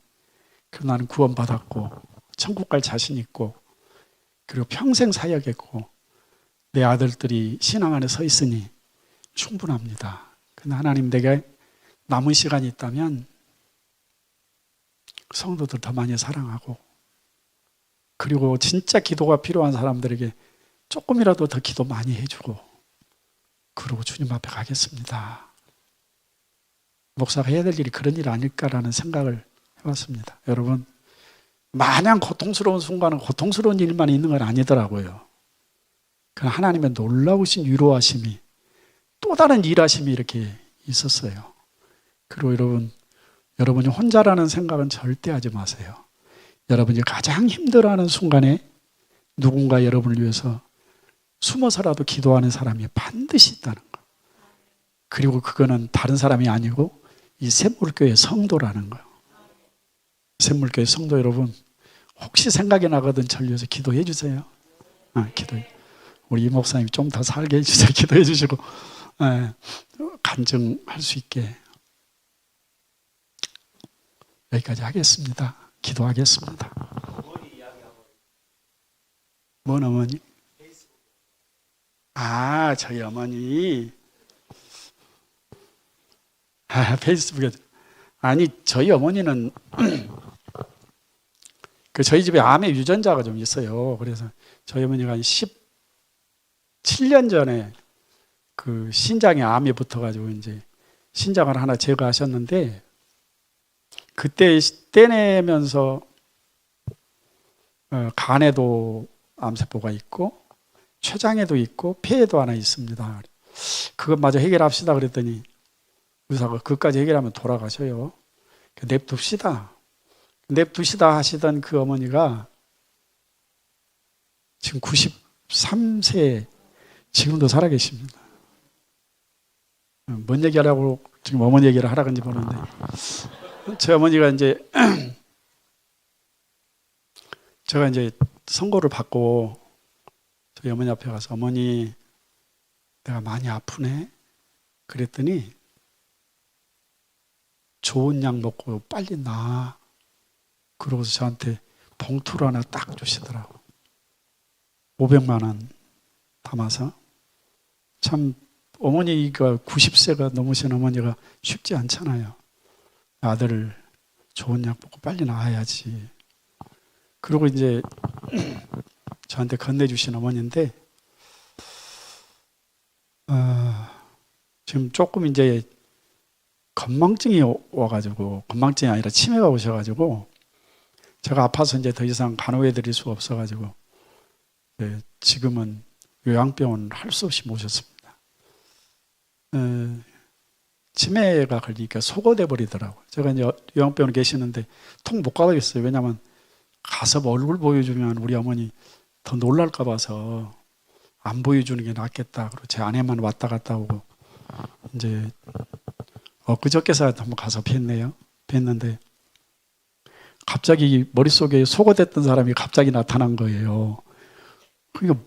[SPEAKER 1] 그럼 나는 구원받았고 천국 갈 자신 있고 그리고 평생 사역했고 내 아들들이 신앙 안에 서 있으니 충분합니다. 근데 하나님, 내게 남은 시간이 있다면 성도들 더 많이 사랑하고, 그리고 진짜 기도가 필요한 사람들에게 조금이라도 더 기도 많이 해주고, 그러고 주님 앞에 가겠습니다. 목사가 해야 될 일이 그런 일 아닐까라는 생각을 해봤습니다. 여러분, 마냥 고통스러운 순간은 고통스러운 일만 있는 건 아니더라고요. 그 하나님의 놀라우신 위로하심이, 또 다른 일하심이 이렇게 있었어요. 그리고 여러분이 혼자라는 생각은 절대 하지 마세요. 여러분이 가장 힘들어하는 순간에 누군가 여러분을 위해서 숨어서라도 기도하는 사람이 반드시 있다는 거. 그리고 그거는 다른 사람이 아니고 이 샘물교회 성도라는 거예요. 샘물교회 성도 여러분, 혹시 생각이 나거든 저를 위해서 기도해 주세요. 기도해. 우리 이 목사님이 좀 더 살게 해주세요. 기도해 주시고 간증할 수 있게. 여기까지 하겠습니다. 기도하겠습니다. 뭔 어머니? 저희 어머니. 페이스북에. 저희 어머니는 저희 집에 암의 유전자가 좀 있어요. 그래서 저희 어머니가 한 17년 전에 그 신장에 암이 붙어가지고 이제 신장을 하나 제거하셨는데, 그때 떼내면서 간에도 암세포가 있고 췌장에도 있고 폐에도 하나 있습니다. 그것마저 해결합시다 그랬더니 의사가 그것까지 해결하면 돌아가셔요. 냅둡시다 하시던 그 어머니가 지금 93세 지금도 살아계십니다. 뭔 얘기하려고 지금 어머니 얘기를 하라 그런지 모르는데 제 어머니가 이제 제가 이제 선고를 받고 저희 어머니 앞에 가서 어머니 내가 많이 아프네 그랬더니 좋은 약 먹고 빨리 나아 그러고서 저한테 봉투를 하나 딱 주시더라고. 500만 원 담아서. 참 어머니가 90세가 넘으신 어머니가 쉽지 않잖아요. 아들을 좋은 약 먹고 빨리 나아야지. 그리고 이제 저한테 건네주신 어머니인데 지금 조금 이제 건망증이 와가지고 건망증이 아니라 치매가 오셔가지고 제가 아파서 이제 더 이상 간호해드릴 수가 없어가지고 지금은 요양병원 할 수 없이 모셨습니다. 치매가 걸리니까 소거돼 버리더라고요. 제가 이제 요양병원에 계시는데 통 못 가겠어요. 왜냐하면 가서 얼굴 보여주면 우리 어머니 더 놀랄까 봐서 안 보여주는 게 낫겠다. 그리고 제 아내만 왔다 갔다 오고 이제 엊그저께서 한번 가서 뵀는데 갑자기 머릿속에 소거됐던 사람이 갑자기 나타난 거예요. 그러니까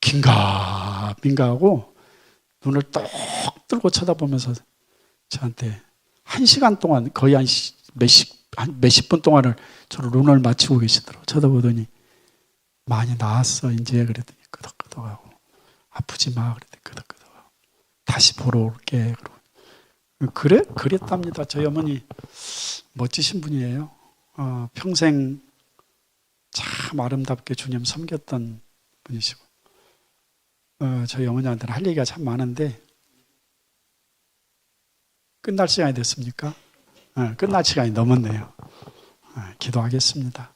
[SPEAKER 1] 긴가민가하고 눈을 똑 뜨고 쳐다보면서 저한테 1시간 동안 거의 한 몇십 분 동안을 저를 눈을 맞추고 계시더라고요. 쳐다보더니 많이 나았어 이제 그랬더니 끄덕끄덕하고 아프지 마 그랬더니 끄덕끄덕하고 다시 보러 올게 그러고 그랬답니다. 저희 어머니 멋지신 분이에요. 평생 참 아름답게 주님 섬겼던 분이시고 저희 어머니한테는 할 얘기가 참 많은데 끝날 시간이 됐습니까? 끝날 시간이 넘었네요. 기도하겠습니다.